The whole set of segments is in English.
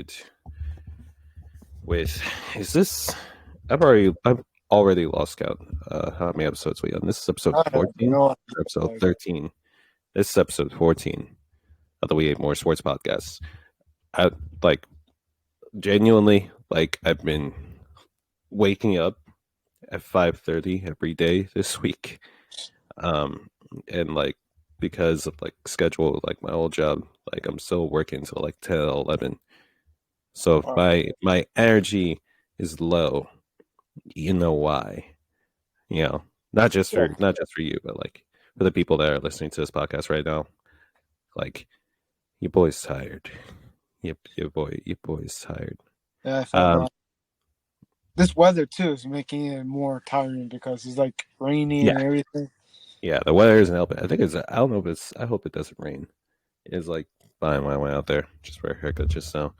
started with I've already lost count how many episodes we on. This is episode I have 14 no or episode idea. 13. This is episode 14 of the We Hate More Sports podcast. I like genuinely I've been waking up at 5:30 every day this week. And because of schedule, my old job, I'm still working till 10 or 11. So if my energy is low, you know why. Not just for you, but for the people that are listening to this podcast right now. Your boy's tired. Your boy's tired. Yeah, I feel that. This weather too is making it more tiring because it's rainy and everything. Yeah, the weather isn't helping. I don't know if I hope it doesn't rain. It's fine when I went out there just for a haircut just now.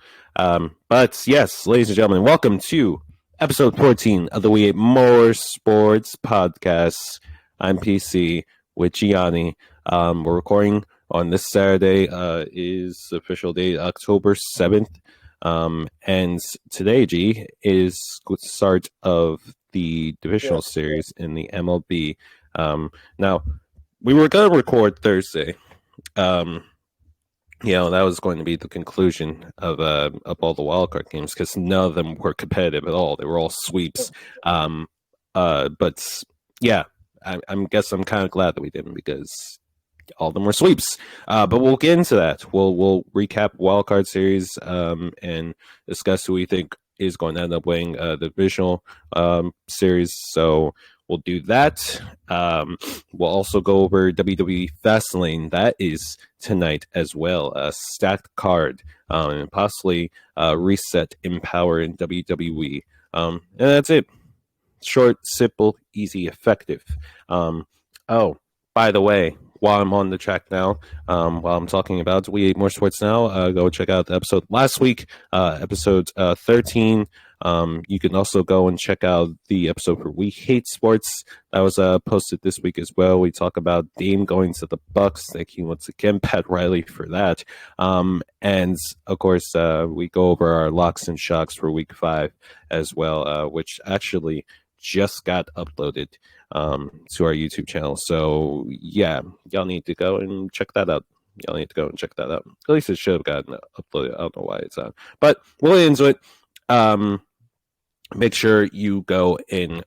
But yes, ladies and gentlemen, welcome to episode 14 of the We Hate More Sports podcast. I'm PC with Gianni. We're recording on this Saturday. Is the official date October 7th. And today, G, is the start of the divisional series in the MLB. Now, we were going to record Thursday. That was going to be the conclusion of all the wildcard games because none of them were competitive at all. They were all sweeps. But yeah, I'm kind of glad that we didn't because all of them were sweeps. But we'll get into that. We'll recap wildcard series and discuss who we think is going to end up winning the divisional series. So we'll do that. We'll also go over WWE Fastlane. That is tonight as well. A stacked card and possibly reset in power in WWE. And that's it. Short, simple, easy, effective. By the way, while I'm on the track now, while I'm talking about We Hate More Sports now, go check out the episode last week, episode 13. You can also go and check out the episode for We Hate Sports that was posted this week as well. We talk about Dame going to the Bucks. Thank you once again, Pat Riley, for that. And of course, we go over our locks and shocks for Week 5 as well, which actually just got uploaded to our YouTube channel. So yeah, y'all need to go and check that out. At least it should have gotten uploaded. I don't know why it's on, but we'll get into it. Make sure you go and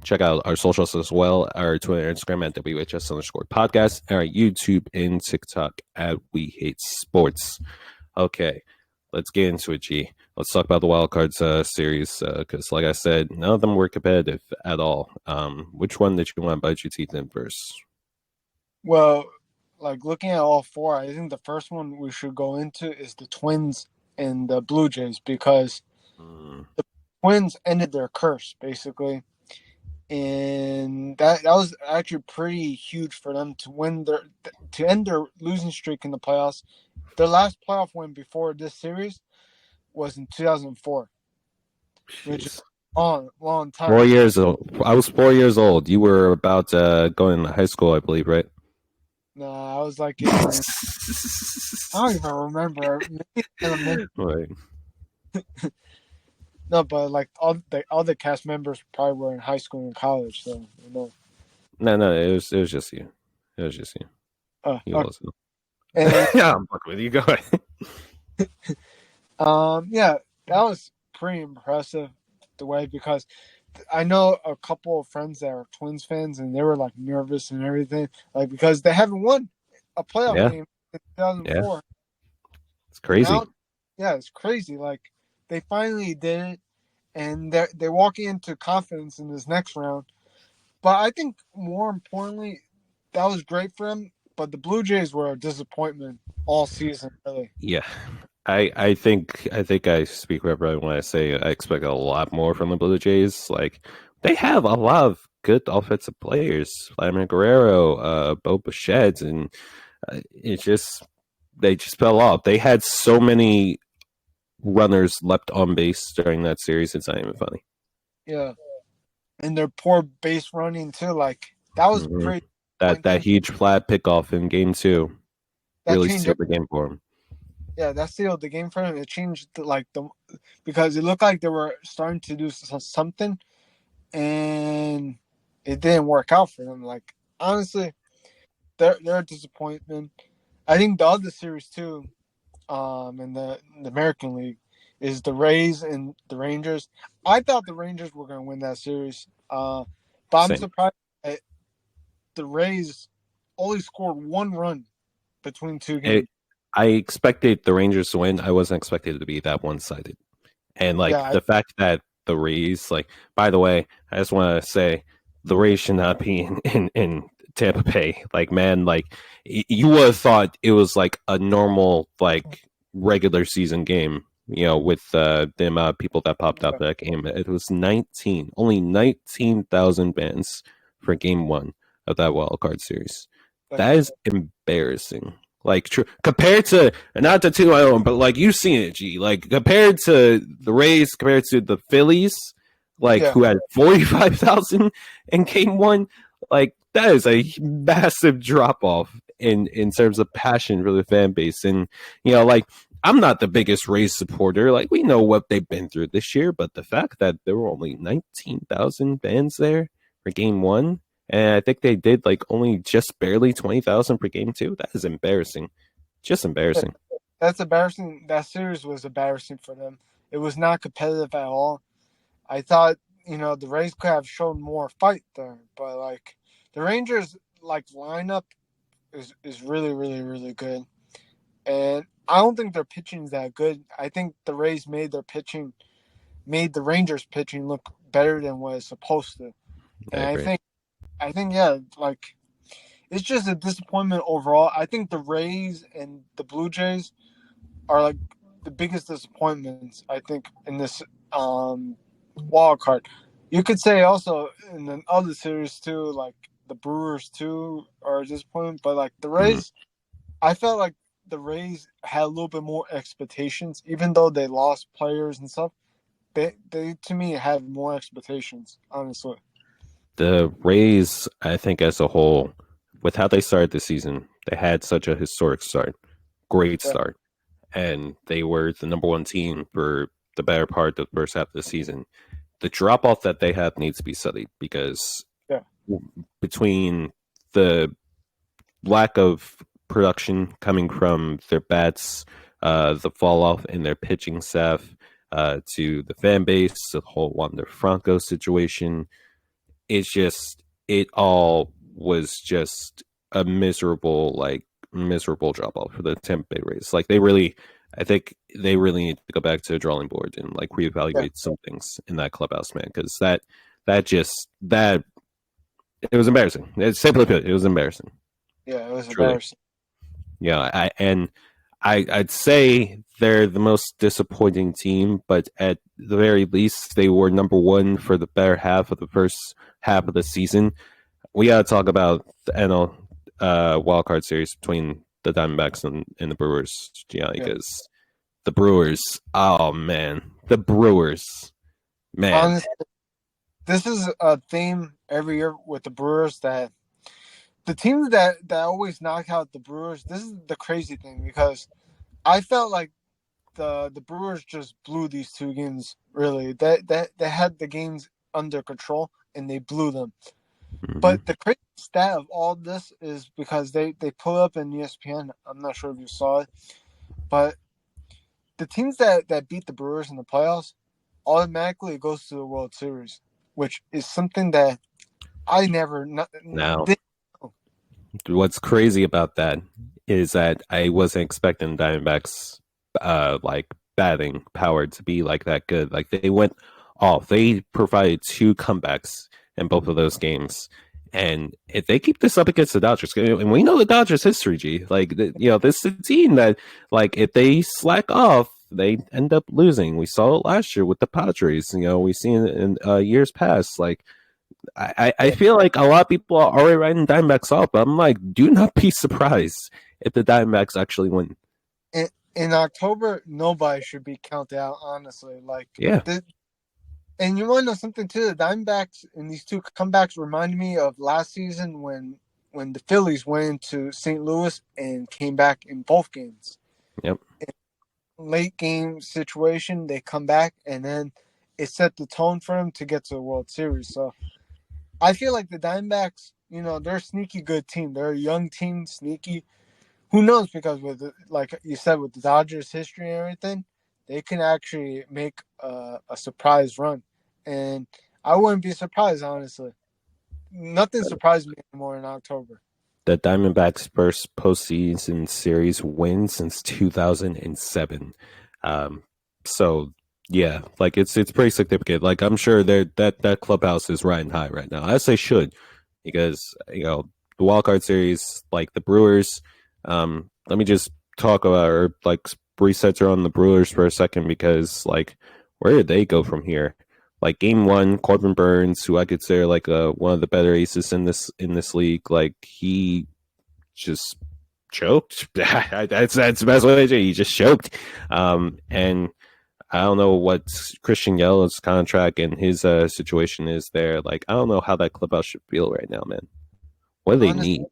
check out our socials as well. Our Twitter and Instagram at WHS_podcast, and our YouTube and TikTok at We Hate Sports. Okay, let's get into it, G. Let's talk about the wildcards series because, like I said, none of them were competitive at all. Which one did you want to bite your teeth in first? Well, looking at all four, I think the first one we should go into is the Twins and the Blue Jays because the Twins ended their curse basically, and that was actually pretty huge for them to end their losing streak in the playoffs. Their last playoff win before this series was in 2004, which is a long time. 4 years old. I was 4 years old. You were about going to high school, I believe, right? No, I was I don't even remember. Right. No, but all the cast members probably were in high school and college, so you know. No, it was just you. It was just you. You okay. also. Yeah, I'm fucking with you. Go ahead. Yeah, that was pretty impressive the way because I know a couple of friends that are Twins fans and they were nervous and everything, because they haven't won a playoff game in 2004. Yeah. It's crazy. Now, it's crazy. They finally did it, and they're walking into confidence in this next round. But I think more importantly, that was great for them. But the Blue Jays were a disappointment all season, really. Yeah. I think I speak for everyone when I say I expect a lot more from the Blue Jays. They have a lot of good offensive players, Vladimir Guerrero, Bo Bichette, and they just fell off. They had so many runners leapt on base during that series. It's not even funny. Yeah, and their poor base running too. That was pretty. That huge flat pickoff in Game 2 really sealed the game for them. Yeah, that sealed the game for them. It changed because it looked like they were starting to do something, and it didn't work out for them. Like honestly, they're a disappointment. I think the other series too, in the American League, is the Rays and the Rangers. I thought the Rangers were going to win that series, but I'm Same. surprised that the Rays only scored one run between two It, games. I expected the Rangers to win. I wasn't expected it to be that one sided. And like Yeah, the fact that the Rays, like, by the way, I just want to say the Rays should not be in Tampa Bay. Like, man, like you would have thought it was like a normal, like regular season game, with the amount of people that popped up that game. It was only 19,000 fans for game one of that wild card series. That is embarrassing. Like compared to not to two I own, but like you've seen it, G. Like compared to the Rays, compared to the Phillies, like yeah, who had 45,000 in game one, like that is a massive drop off in terms of passion for the fan base. And like I'm not the biggest Rays supporter. Like we know what they've been through this year, but the fact that there were only 19,000 fans there for game one, and I think they did like only just barely 20,000 per game too. That is embarrassing. Just embarrassing. that's embarrassing. That series was embarrassing for them. It was not competitive at all. I thought the Rays could have shown more fight there, but like the Rangers lineup is really really really good, and I don't think their pitching is that good. I think the Rays made the Rangers pitching look better than what it's supposed to, I and agree. I think yeah, like it's just a disappointment overall. I think the Rays and the Blue Jays are like the biggest disappointments I think in this wild card. You could say also in the other series too, like the Brewers too are a disappointment, but like the Mhm. Rays, I felt like the Rays had a little bit more expectations, even though they lost players and stuff. They to me had more expectations, honestly. The Rays, I think, as a whole, with how they started the season, they had such a historic start, great Yeah, start, and they were the number one team for the better part of the first half of the season. The drop off that they have needs to be studied because yeah, between the lack of production coming from their bats, the fall off in their pitching staff, to the fan base, the whole Wander Franco situation. It's just it all was just a miserable drop off for the Tampa Bay Rays. Like I think they really need to go back to the drawing board and like yeah, reevaluate some things in that clubhouse, man. Because that it was embarrassing. It's simply put, it was embarrassing. yeah. It was Truly. embarrassing. Yeah, I'd say they're the most disappointing team, but at the very least, they were number one for the better half of the first half of the season. We got to talk about the NL wild card series between the Diamondbacks and the Brewers, Gianni, Yeah, because the Brewers, oh man, the Brewers, man, honestly, this is a theme every year with the Brewers that the teams that always knock out the Brewers. This is the crazy thing because I felt like the Brewers just blew these two games. Really, that they had the games under control and they blew them. mm-hmm. But the crazy stat of all this is because they pull up in ESPN. I'm not sure if you saw it, but the teams that beat the Brewers in the playoffs automatically goes to the World Series, which is something that I never Now, did. what's crazy about that is that I wasn't expecting Diamondbacks like batting power to be like that good. Like they went off. They provided two comebacks in both of those games. And if they keep this up against the Dodgers, and we know the Dodgers history, G, like this is a team that, like, if they slack off, they end up losing. We saw it last year with the Padres. We've seen it in years past. Like I feel like a lot of people are already writing Diamondbacks off, but I'm like, do not be surprised if the Diamondbacks actually win. In October, nobody should be counted out. Honestly, like Yeah. the and you want to know something too? The Diamondbacks and these two comebacks remind me of last season when the Phillies went into St. Louis and came back in both games. Yep. late game situation, they come back, and then it set the tone for them to get to the World Series. So I feel like the Diamondbacks, they're a sneaky good team. They're a young team, sneaky. Who knows? Because like you said, with the Dodgers' history and everything, they can actually make a surprise run, and I wouldn't be surprised, honestly. Nothing surprised me anymore in October. The Diamondbacks' first postseason series win since 2007. Um, so yeah, like it's pretty significant. Like I'm sure that clubhouse is riding high right now, as they should, because the wild card series, like the Brewers. Let me just talk about or like reset on the Brewers for a second, because like where did they go from here? Like game one, Corbin Burns, who I consider like one of the better aces in this league, like he just choked. that's the best way to say it. He just choked. And I don't know what Christian Yellow's contract and his situation is there. Like I don't know how that clubhouse should feel right now, man. What do they need?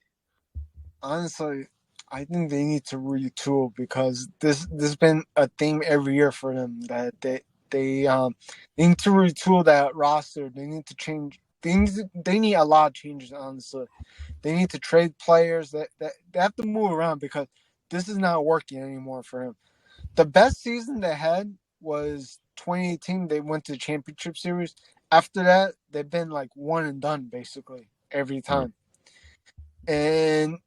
Honestly, I think they need to retool, because this has been a theme every year for them, that they need to retool that roster. They need to change things. They need a lot of changes. Honestly, they need to trade players. That they have to move around, because this is not working anymore for him. The best season they had was 2018. They went to the championship series. After that, they've been like one and done basically every time. And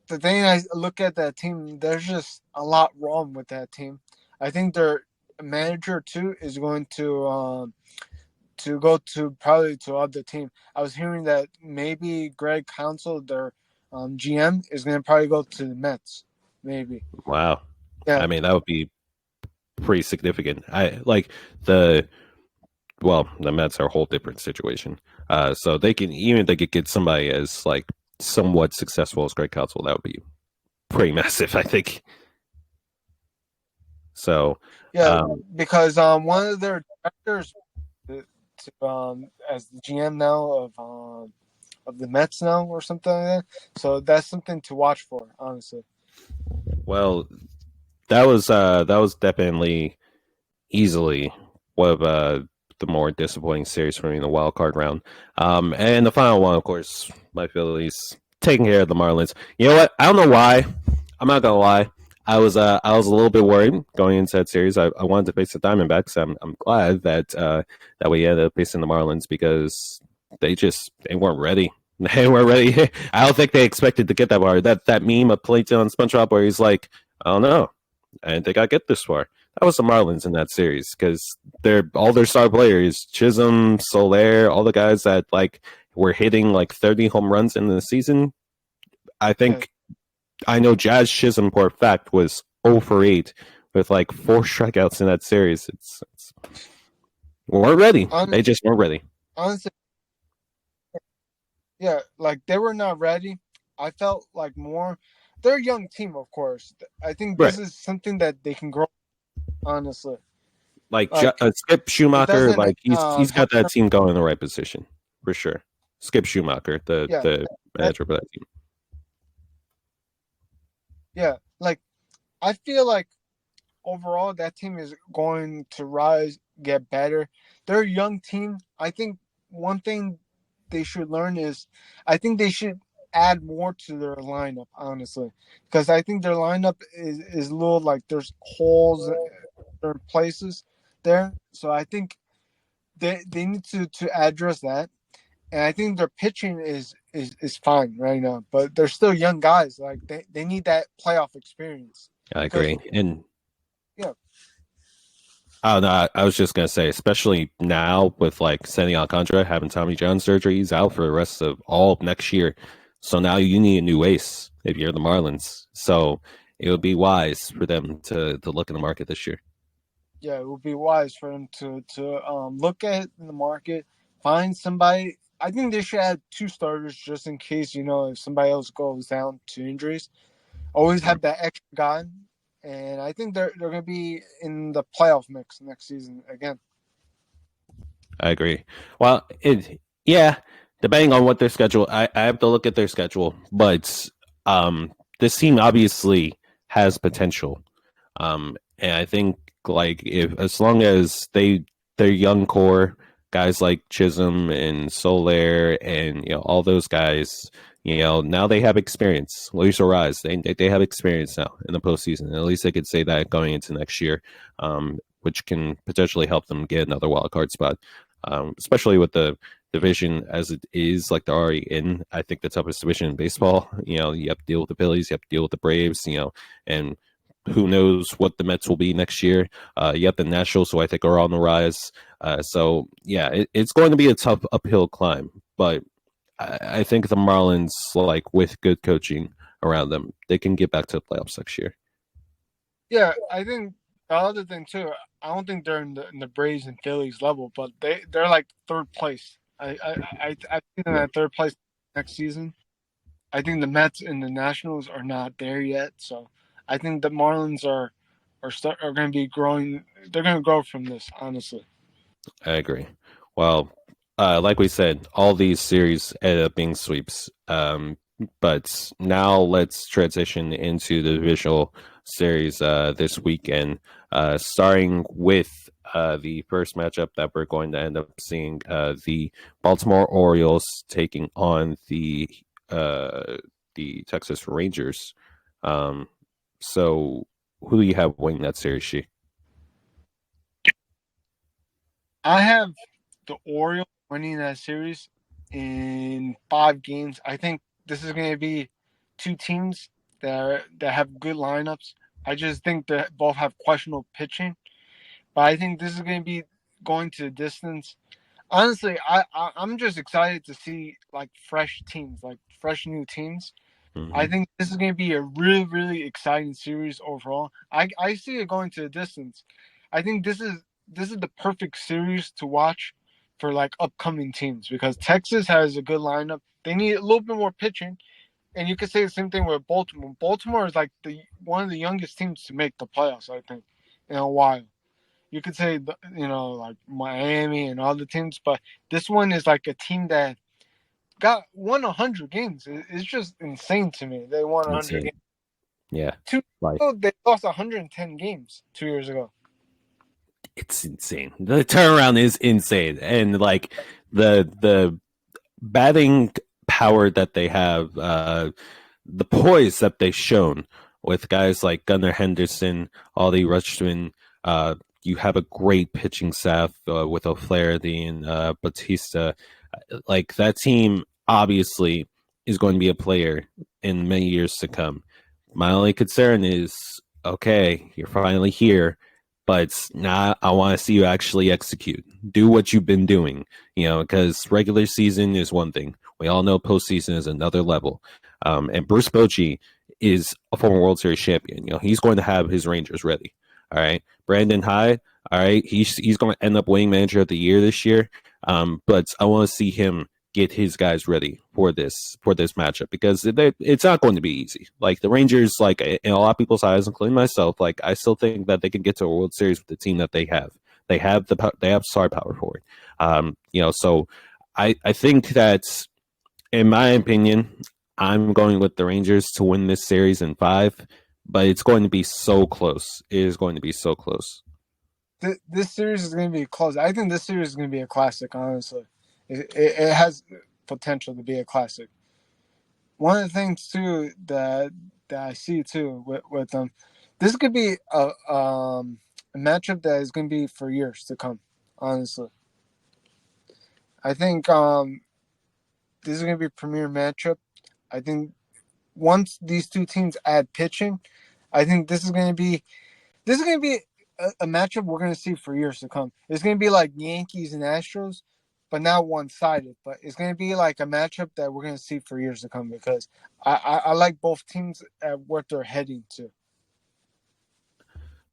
the thing I look at that team, there's just a lot wrong with that team. I think their manager too is going to go to probably to other team. I was hearing that maybe Greg Counsell, their GM, is going to probably go to the Mets. Maybe. Wow. Yeah. I mean, that would be pretty significant. I like the Mets are a whole different situation. So they can, even if they could get somebody as like somewhat successful as Greg Counsell, that would be pretty massive, I think. So yeah, because one of their directors as the GM now of the Mets now or something like that. So that's something to watch for, honestly. Well, that was definitely easily one of the more disappointing series for me in the wild card round. And the final one, of course, my Phillies taking care of the Marlins. You know what? I don't know why. I'm not gonna lie. I was a little bit worried going into that series. I wanted to face the Diamondbacks. I'm glad that that we ended up facing the Marlins, because they weren't ready. They weren't ready. I don't think they expected to get that far. That meme of Plankton on SpongeBob where he's like, I don't know, I didn't think I'd get this far. That was the Marlins in that series, because all their star players, Chisholm, Soler, all the guys that like were hitting like 30 home runs in the season. I think I know Jazz Chisholm for a fact was 0 for 8 with like 4 strikeouts in that series. It's weren't ready. They just weren't ready. Honestly, yeah, like they were not ready. I felt like more. They're a young team, of course. I think this is something that they can grow. Honestly, like Skip Schumacher, like he's got that team going in the right position for sure. Skip Schumacher, the manager for that team. Yeah, like I feel like overall that team is going to rise, get better. They're a young team. I think one thing they should learn is, I think they should add more to their lineup, honestly, because I think their lineup is a little like there's holes in certain places there. So I think they need to address that. And I think their pitching is fine right now, but they're still young guys. Like they need that playoff experience. I agree. And yeah. Oh no, I was just gonna say, especially now with like Sandy Alcantara having Tommy John surgery, he's out for the rest of all of next year. So now you need a new ace if you're the Marlins. So it would be wise for them to look in the market this year. Yeah, it would be wise for them to look at the market, find somebody. I think they should add 2 starters just in case, if somebody else goes down to injuries. Always have that extra guy. And I think they're going to be in the playoff mix next season again. I agree. Well, depending on what their schedule, I have to look at their schedule, but this team obviously has potential. And I think like if as long as their young core guys like Chisholm and Soler and all those guys, now they have experience. Luis Rise, they have experience now in the postseason. At least they could say that going into next year, which can potentially help them get another wild card spot, especially with the division as it is, like they're already in. I think the toughest division in baseball. You have to deal with the Phillies, you have to deal with the Braves, and who knows what the Mets will be next year. You have the Nationals, who I think are on the rise. So yeah, it's going to be a tough uphill climb, but I think the Marlins, like with good coaching around them, they can get back to the playoffs next year. Yeah, I think the other thing too. I don't think they're in the Braves and Phillies level, but they're like third place. I think them Yeah, at third place next season. I think the Mets and the Nationals are not there yet, so I think the Marlins are going to be growing. They're going to grow from this, honestly. I agree. Well, like we said, all these series ended up being sweeps. But now let's transition into the divisional series this weekend, starting with the first matchup that we're going to end up seeing, the Baltimore Orioles taking on the Texas Rangers. Um, so who do you have winning that series, She? I have the Orioles winning that series in 5 games. I think this is going to be two teams that have good lineups. I just think that both have questionable pitching, but I think this is going to be going to the distance. Honestly, I'm just excited to see like fresh teams, like fresh new teams. I Mm-hmm. think this is going to be a really, really exciting series overall. I see it going to the distance. I think this is the perfect series to watch for like upcoming teams because Texas has a good lineup. They need a little bit more pitching, and you could say the same thing with Baltimore. Baltimore is like the one of the youngest teams to make the playoffs, I think, in a while. You could say like Miami and all the teams, but this one is like a team that got won 100 games. It's just insane to me. They won 100 Insane. games. Yeah. 2 years Like ago, they lost 110 games 2 years ago. it's insane. The turnaround is insane, and like the batting power that they have, the poise that they've shown with guys like Gunnar Henderson, Ollie Rutschman. You have a great pitching staff with O'Flaherty and Batista. Like that team, obviously, is going to be a player in many years to come. My only concern is, okay, you're finally here, but now I want to see you actually execute. Do what you've been doing, because regular season is one thing. We all know postseason is another level. And Bruce Bochy is a former World Series champion. He's going to have his Rangers ready. All right, Brandon Hyde. All right, he's going to end up winning Manager of the Year this year. But I want to see him get his guys ready for this matchup because it's not going to be easy. Like the Rangers, like in a lot of people's eyes, including myself, like I still think that they can get to a World Series with the team that they have. They have star power for it. So I think that, in my opinion, I'm going with the Rangers to win this series in 5, but it's going to be so close. It is going to be so close. This series is going to be close. I think this series is going to be a classic. Honestly, it has potential to be a classic. One of the things too that I see too with them, this could be a matchup that is going to be for years to come. Honestly, I think this is going to be a premier matchup. I think once these two teams add pitching, I think this is going to be a matchup we're going to see for years to come. It's going to be like Yankees and Astros, but not one-sided. But it's going to be like a matchup that we're going to see for years to come because I like both teams at what they're heading to.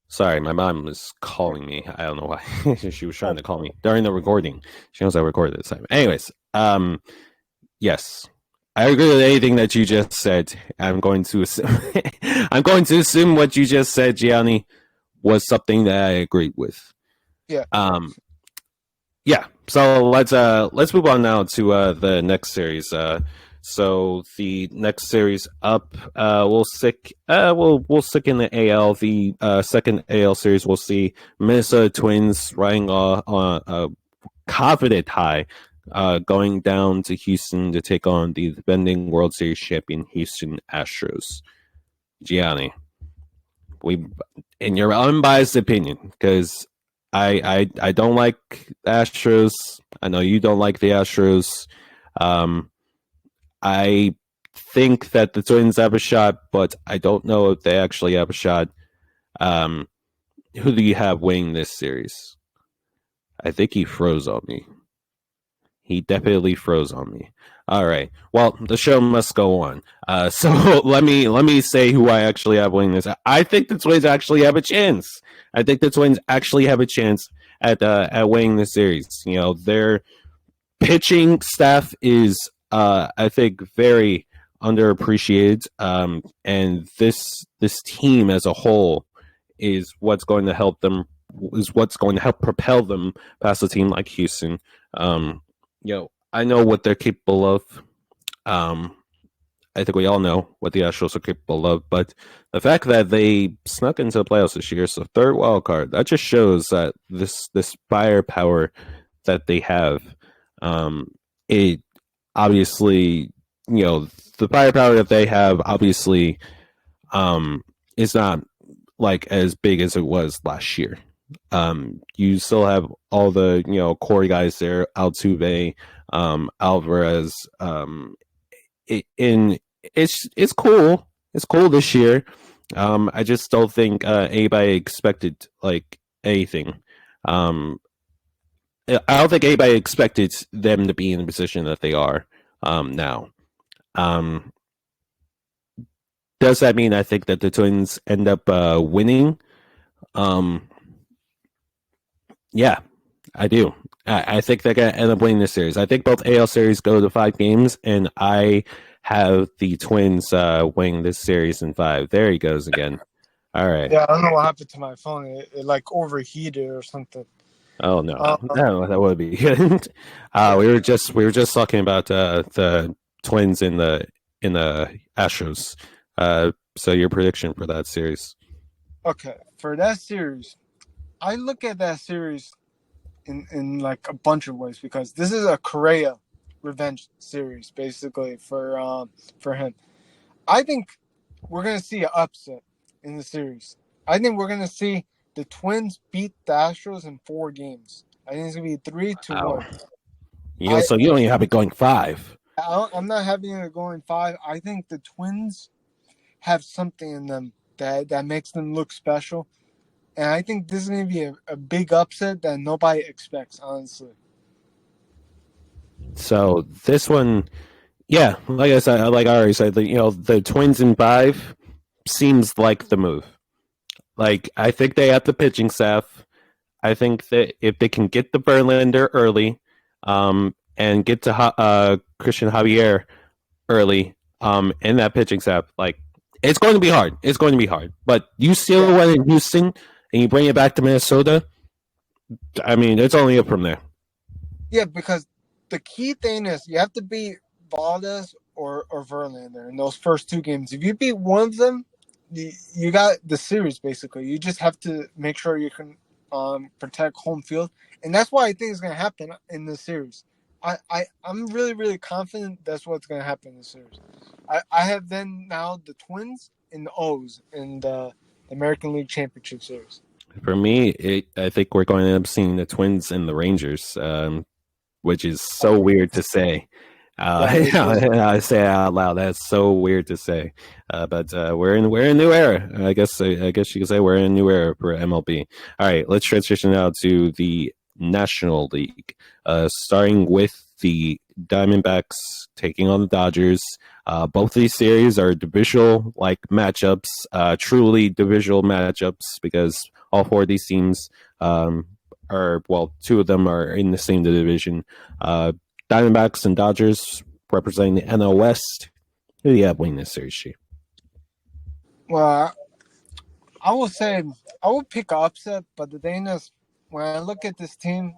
Sorry, my mom was calling me. I don't know why. She was trying Oh, to call me during the recording. She knows I recorded this time. Anyways, yes, I agree with anything that you just said. I'm going to assume, I'm going to assume what you just said, Gianni, was something that I agreed with. yeah. Um, yeah. So let's move on now to the next series. So the next series up, we'll stick in the AL. The second AL series, we'll see Minnesota Twins riding on a confident high, going down to Houston to take on the defending World Series champion Houston Astros. Gianni, we, in your unbiased opinion, because I don't like the Astros. I know you don't like the Astros. I think that the Twins have a shot, but I don't know if they actually have a shot. Um, who do you have winning this series? I think he froze on me. He definitely froze on me. All right. Well, the show must go on. So let me say who I actually have winning this. I think the Twins actually have a chance. I think the Twins actually have a chance at winning the series. You know, their pitching staff is I think very underappreciated. And this team as a whole is what's going to help them, is what's going to help propel them past a team like Houston. I know what they're capable of. I think we all know what the Astros are capable of, but the fact that they snuck into the playoffs this year, so third wild card, that just shows that this firepower that they have, it obviously, the firepower that they have obviously is not like as big as it was last year. You still have all the core guys there, Altuve, Alvarez. It's cool. It's cool this year. I just don't think anybody expected like anything. I don't think anybody expected them to be in the position that they are now. Does that mean I think that the Twins end up winning? Yeah, I do. I think they're going to end up winning this series. I think both AL series go to 5 games, and I have the Twins winning this series in 5. There he goes again. All right. Yeah, I don't know what happened to my phone. It like overheated or something. Oh no, no, that would be good. We were just talking about the Twins in the Astros. So your prediction for that series? Okay, for that series, I look at that series in like a bunch of ways because this is a Correa revenge series basically for him. I think we're gonna see an upset in the series. I think we're gonna see the Twins beat the Astros in 4 games. I think it's gonna be 3-1. So you don't even have it going 5. I'm not having it going 5. I think the Twins have something in them that makes them look special. And I think this is going to be a big upset that nobody expects, honestly. So this one, yeah, like I already said, the Twins in 5 seems like the move. Like, I think they have the pitching staff. I think that if they can get the Verlander early, and get to Christian Javier early, in that pitching staff, like, it's going to be hard. It's going to be hard. But you still win in Houston, and you bring it back to Minnesota. I mean, it's only up from there. Yeah, because the key thing is you have to beat Valdez or Verlander in those first 2 games. If you beat one of them, you got the series basically. You just have to make sure you can protect home field, and that's what I think is going to happen in this series. I'm really, really confident that's what's going to happen in this series. I have then now the Twins and the O's in the American League Championship Series. For me, I think we're going to end up seeing the Twins and the Rangers, which is so weird to say. I say it out loud. That's so weird to say. But we're in a new era. I guess you could say we're in a new era for MLB. All right, let's transition now to the National League, starting with the Diamondbacks taking on the Dodgers. Both of these series are divisional like matchups, truly divisional matchups, because all 4 of these teams are, well, 2 of them are in the same division. Diamondbacks and Dodgers representing the NL West. Who do you have winning this series, Chief? Well, I will say I will pick upset, but the thing is, when I look at this team,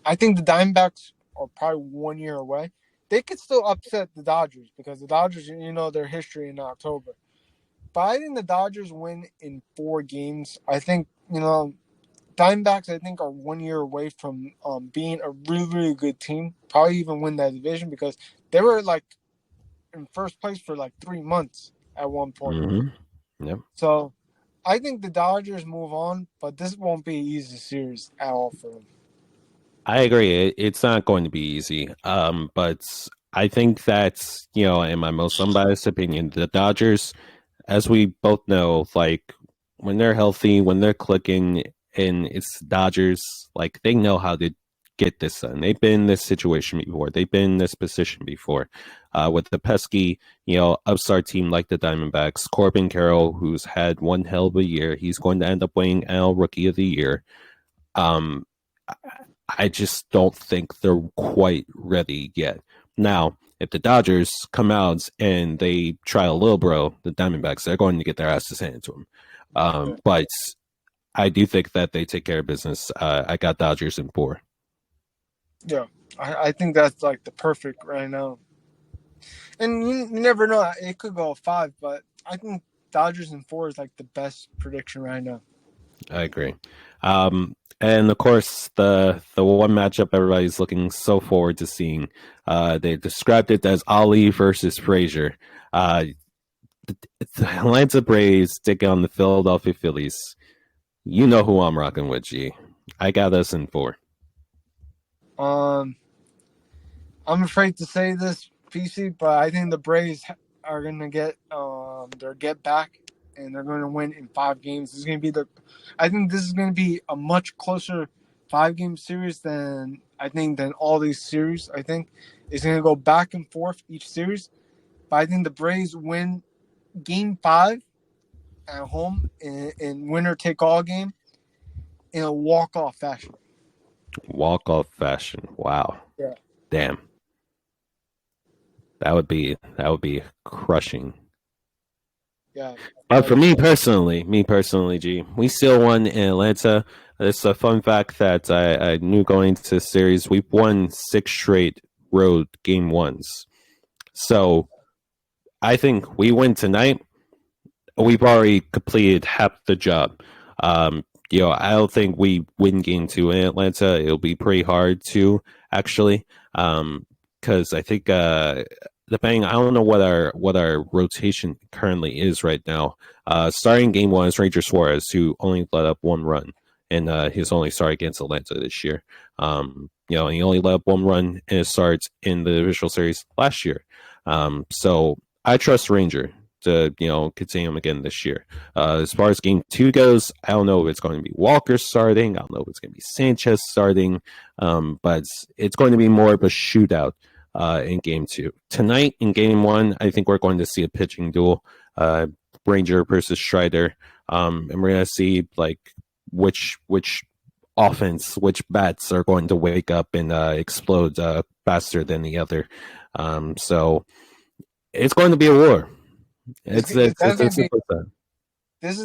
I think the Diamondbacks are probably 1 year away. they could still upset the Dodgers because the Dodgers, their history in October. But I think the Dodgers win in 4 games. I think, Diamondbacks, I think, are 1 year away from being a really, really good team. Probably even win that division because they were like in first place for like 3 months at one point. Mm-hmm. Yep. So I think the Dodgers move on, but this won't be an easy series at all for them. I agree. It's not going to be easy. But I think that's, in my most unbiased opinion, the Dodgers, as we both know, like when they're healthy, when they're clicking, and it's Dodgers, like they know how to get this done. They've been in this situation before. They've been in this position before. With the pesky, upstart team like the Diamondbacks, Corbin Carroll, who's had one hell of a year, he's going to end up winning NL Rookie of the Year. Um, I just don't think they're quite ready yet. Now, if the Dodgers come out and they try a little bro, the Diamondbacks, they're going to get their asses handed to them. But I do think that they take care of business. I got Dodgers in 4. Yeah, I think that's like the perfect right now. And you never know. It could go 5, but I think Dodgers in 4 is like the best prediction right now. I agree. And of course, the one matchup everybody's looking so forward to seeing. They described it as Ali versus Frazier. The Atlanta Braves taking on the Philadelphia Phillies. You know who I'm rocking with, G. I got us in 4. I'm afraid to say this, PC, but I think the Braves are going to get their get back, and they're going to win in 5 games. This is going to be I think this is going to be a much closer 5-game series than all these series. I think it's going to go back and forth each series, but I think the Braves win Game 5 at home in winner take all game in a walk-off fashion. Walk-off fashion. Wow. Yeah. Damn. That would be crushing. Yeah. But for me personally, G, we still won in Atlanta. It's a fun fact that I knew going into the series. We've won 6 straight road game 1s. So I think we win tonight. We've already completed half the job. I don't think we win game 2 in Atlanta. It'll be pretty hard to actually, because I think depending, I don't know what our rotation currently is right now. Starting game 1 is Ranger Suarez, who only let up 1 run, and his only start against Atlanta this year. He only let up 1 run in his starts in the divisional series last year. So I trust Ranger to continue him again this year. As far as game 2 goes, I don't know if it's going to be Walker starting. I don't know if it's going to be Sanchez starting. But it's going to be more of a shootout in game 2. Tonight in game 1, I think we're going to see a pitching duel, Ranger versus Strider, and we're going to see like which offense, which bats are going to wake up and explode faster than the other. So it's going to be a war. This is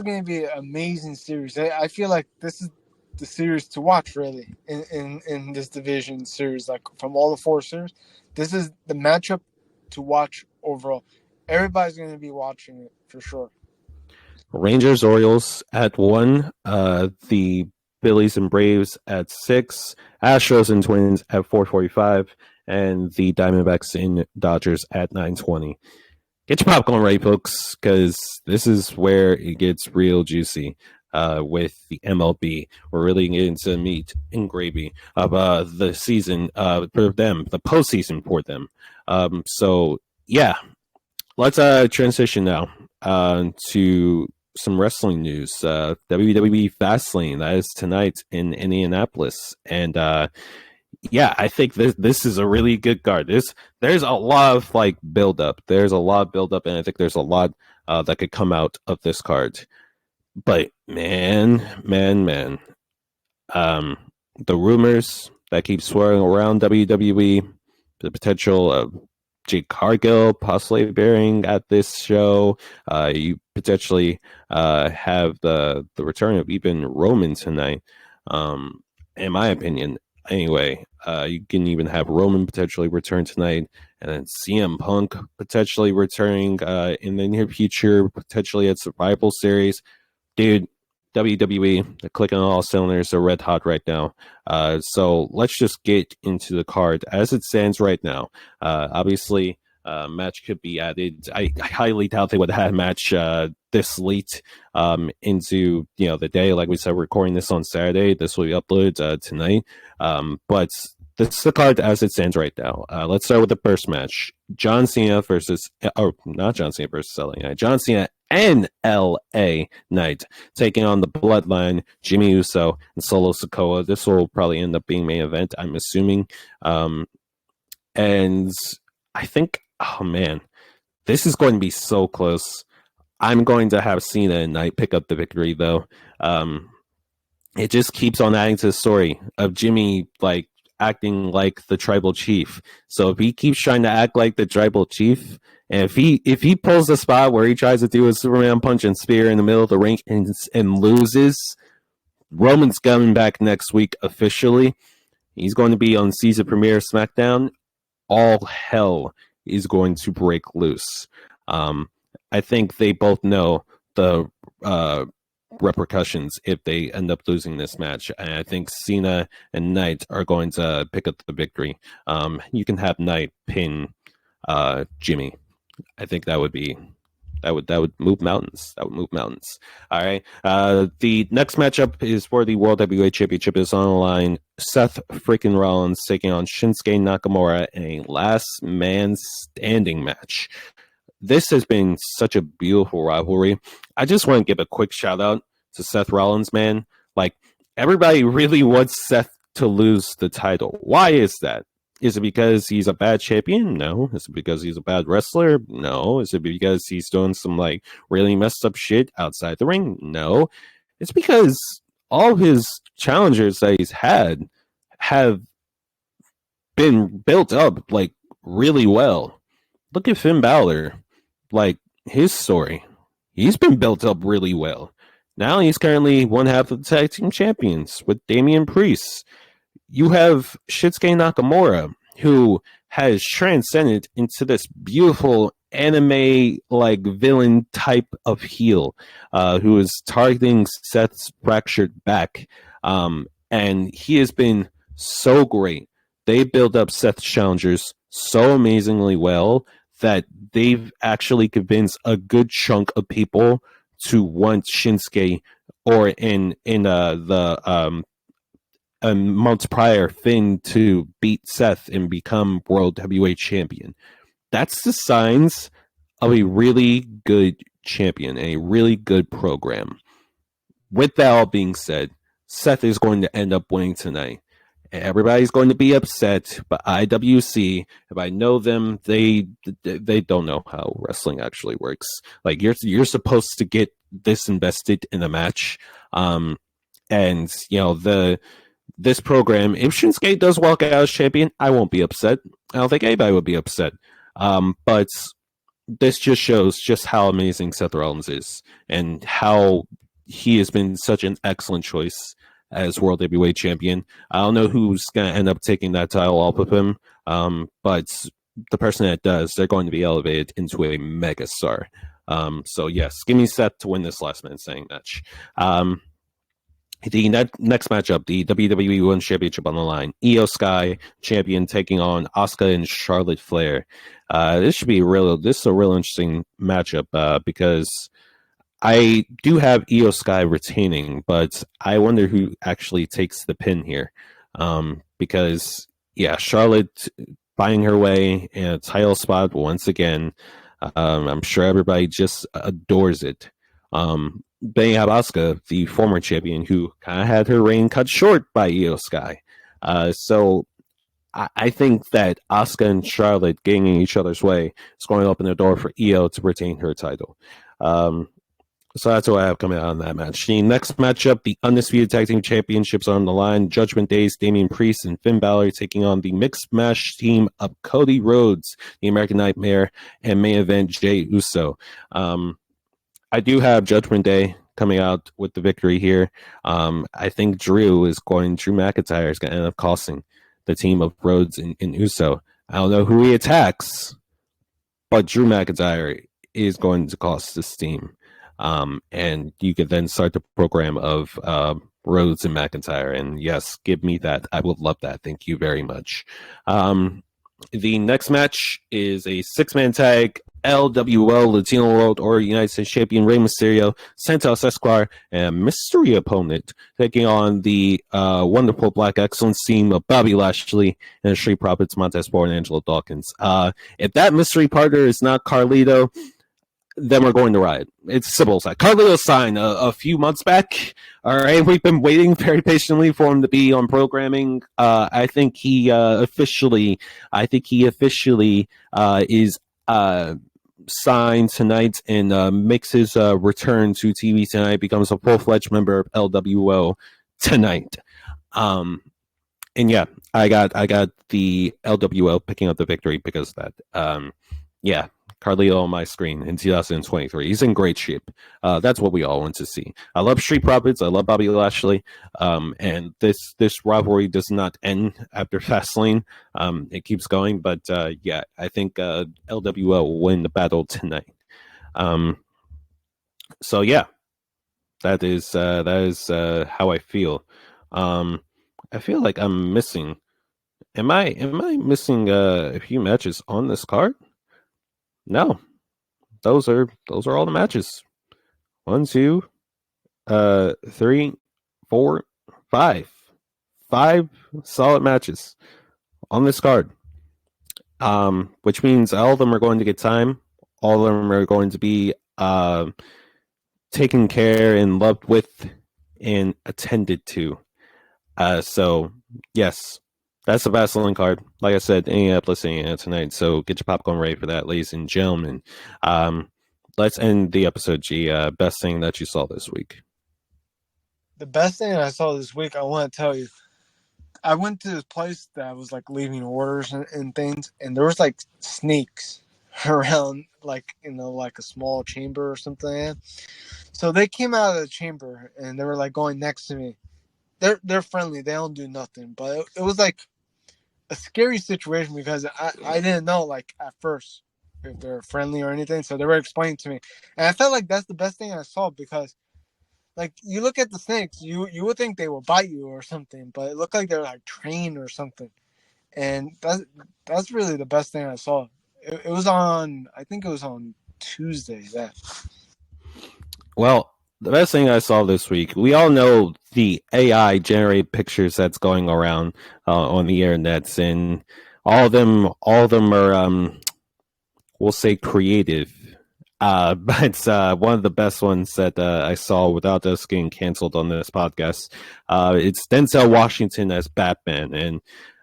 going to be an amazing series. I feel like this is the series to watch, really, in this division series. Like from all the 4 series, this is the matchup to watch overall. Everybody's going to be watching it for sure. Rangers Orioles at 1, the Phillies and Braves at 6, Astros and Twins at 4:45, and the Diamondbacks and Dodgers at 9:20. Get your popcorn ready, folks, because this is where it gets real juicy with the MLB. We're really getting into the meat and gravy of the season for them, the postseason for them. So, yeah, let's transition now to some wrestling news. WWE Fastlane, that is tonight in Indianapolis. And yeah, I think this is a really good card. There's a lot of like build up. There's a lot of build up, and I think there's a lot that could come out of this card. But man, the rumors that keep swirling around WWE, the potential of Jade Cargill possibly appearing at this show. You potentially have the return of even Roman tonight. In my opinion, anyway, you can even have Roman potentially return tonight, and then CM Punk potentially returning in the near future, potentially at Survival Series. Dude, WWE, they're clicking on all cylinders. They're red hot right now. So let's just get into the card as it stands right now. Obviously, match could be added. I highly doubt they would have a match this late into the day. Like we said, we're recording this on Saturday. This will be uploaded tonight. But this is the card as it stands right now. Let's start with the first match. John Cena versus, not John Cena versus LA Knight. John Cena and LA Knight taking on the Bloodline, Jimmy Uso and Solo Sikoa. This will probably end up being main event, I'm assuming. And I think, oh man, this is going to be so close. I'm going to have Cena and Knight pick up the victory, though. It just keeps on adding to the story of Jimmy, like, acting like the tribal chief. So if he keeps trying to act like the tribal chief, and if he pulls the spot where he tries to do a Superman punch and spear in the middle of the ring and loses, Roman's coming back next week officially. He's going to be on season premiere SmackDown. All hell is going to break loose. I think they both know the repercussions if they end up losing this match. And I think Cena and Knight are going to pick up the victory. You can have Knight pin Jimmy. I think that would move mountains. That would move mountains. All right. The next matchup is for the World Heavyweight Championship. Is on the line. Seth freaking Rollins taking on Shinsuke Nakamura in a last man standing match. This has been such a beautiful rivalry. I just want to give a quick shout out to Seth Rollins, man. Like, everybody really wants Seth to lose the title. Why is that? Is it because he's a bad champion? No. Is it because he's a bad wrestler? No. Is it because he's doing some like really messed up shit outside the ring? No. It's because all his challengers that he's had have been built up like really well. Look at Finn Balor. Like, his story. He's been built up really well. Now he's currently one half of the tag team champions with Damian Priest. You have Shinsuke Nakamura, who has transcended into this beautiful anime like villain type of heel, who is targeting Seth's fractured back. And he has been so great. They built up Seth's challengers so amazingly well that they've actually convinced a good chunk of people to want Shinsuke, or in the months prior, Finn, to beat Seth and become World Heavyweight Champion. That's the signs of a really good champion, a really good program. With that all being said, Seth is going to end up winning tonight. Everybody's going to be upset, but IWC, if I know them, they don't know how wrestling actually works. Like, you're supposed to get this invested in a match, and this program, if Shinsuke does walk out as champion, I won't be upset. I don't think anybody would be upset. But this just shows just how amazing Seth Rollins is and how he has been such an excellent choice as World Heavyweight Champion. I don't know who's going to end up taking that title off of him, but the person that does, they're going to be elevated into a megastar. So yes, give me Seth to win this last man standing match. The next matchup, the WWE Women's Championship on the line. Io Sky, champion, taking on Asuka and Charlotte Flair. This is a real interesting matchup because I do have Io Sky retaining, but I wonder who actually takes the pin here. Because, yeah, Charlotte finding her way in a title spot once again. I'm sure everybody just adores it. Then you have Asuka, the former champion, who kind of had her reign cut short by Io Sky. So I think that Asuka and Charlotte getting in each other's way is going to open the door for Io to retain her title. So that's what I have coming out on that match. The next matchup, the Undisputed Tag Team Championships are on the line. Judgment Day's Damian Priest and Finn Balor taking on the Mixed Match team of Cody Rhodes, the American Nightmare, and main event Jey Uso. I do have Judgment Day coming out with the victory here. I think Drew McIntyre is going to end up costing the team of Rhodes and Uso. I don't know who he attacks, but Drew McIntyre is going to cost this team. And you could then start the program of Rhodes and McIntyre. And yes, give me that. I would love that. Thank you very much. The next match is a 6-man tag. LWO, Latino World or United States Champion Rey Mysterio, Santos Escobar, and mystery opponent taking on the wonderful Black Excellence team of Bobby Lashley and the Street Profits, Montez Ford and Angelo Dawkins. If that mystery partner is not Carlito, then we're going to riot. It's simple as that. Carlito signed a few months back. All right, we've been waiting very patiently for him to be on programming. I think he officially is signed tonight and makes his return to TV tonight. Becomes a full-fledged member of LWO tonight. And yeah, I got the LWO picking up the victory because of that. Yeah, Carlito on my screen in 2023. He's in great shape. That's what we all want to see. I love Street Profits. I love Bobby Lashley. And this rivalry does not end after Fastlane. It keeps going. But yeah, I think LWO will win the battle tonight. So yeah, that is how I feel. I feel like I'm missing. Am I missing a few matches on this card? No, those are all the matches. 1, 2, 3, 4, 5. 5 solid matches on this card. Which means all of them are going to get time. All of them are going to be taken care and loved with and attended to. So yes, that's the Fastlane card. Like I said, Indianapolis, Indiana tonight. So get your popcorn ready for that, ladies and gentlemen. Let's end the episode, G. Best thing that you saw this week. The best thing I saw this week, I want to tell you, I went to this place that I was like leaving orders and things, and there was like snakes around, like, you know, like a small chamber or something like that. So they came out of the chamber and they were like going next to me. They're friendly. They don't do nothing, but it was like a scary situation because I didn't know, like, at first if they're friendly or anything. So they were explaining to me, and I felt like that's the best thing I saw because, like, you look at the snakes, you would think they will bite you or something, but it looked like they're like trained or something, and that's really the best thing I saw. It was on, I think it was on Tuesday. That. Well, the best thing I saw this week, we all know the AI generated pictures that's going around on the internets, and all of them are, we'll say, creative. But one of the best ones that I saw without us getting canceled on this podcast, it's Denzel Washington as Batman, and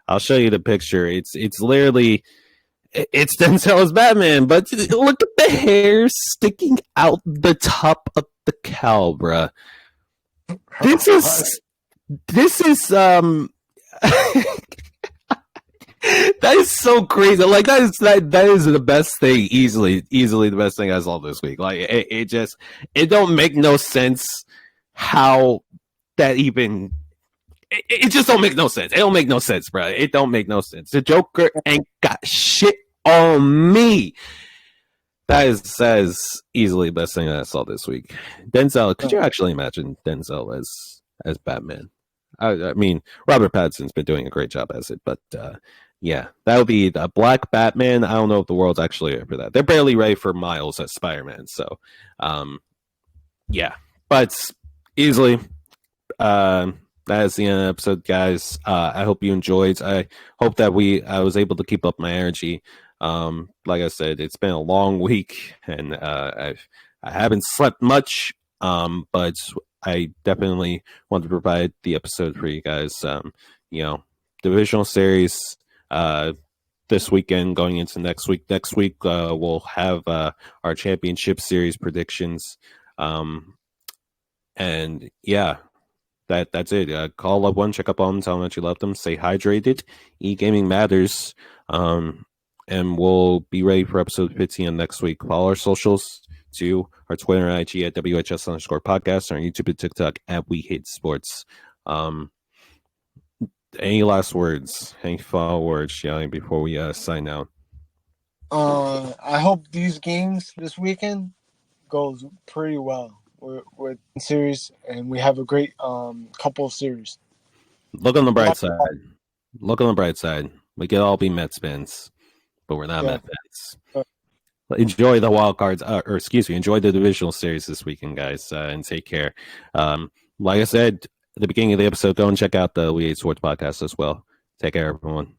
I'll show you the picture. It's literally. It's Denzel as Batman, but look at the hair sticking out the top of the cowl, bruh. This is that is so crazy. Like that is the best thing, easily the best thing I saw this week. Like it don't make no sense how that even. It just don't make no sense. It don't make no sense, bro. It don't make no sense. The Joker ain't got shit on me. That is easily the best thing I saw this week. Denzel, could you actually imagine Denzel as Batman? I mean, Robert Pattinson's been doing a great job as it, but yeah, that would be the Black Batman. I don't know if the world's actually ready for that. They're barely ready for Miles as Spider-Man, so yeah, but easily. That is the end of the episode, guys. I hope you enjoyed. I hope that I was able to keep up my energy. Like I said, it's been a long week, and I haven't slept much. But I definitely want to provide the episode for you guys. You know, divisional series this weekend going into next week. Next week we'll have our championship series predictions. And yeah. That's it. Call loved one, check up on them, tell them that you love them, stay hydrated, eat gaming matters, and we'll be ready for episode 15 next week. Follow our socials to our Twitter and IG at WHS_podcast, our YouTube and TikTok at We Hate Sports. Any last words? Any final words, Gianni, before we sign out? I hope these games this weekend goes pretty well with series, and we have a great couple of series. Look on the Good bright luck. side. Look on the bright side. We could all be Mets fans, but we're not Yeah. Mets fans. Enjoy the wild cards, enjoy the divisional series this weekend, guys, and take care. Like I said at the beginning of the episode, go and check out the We Hate Sports podcast as well. Take care, everyone.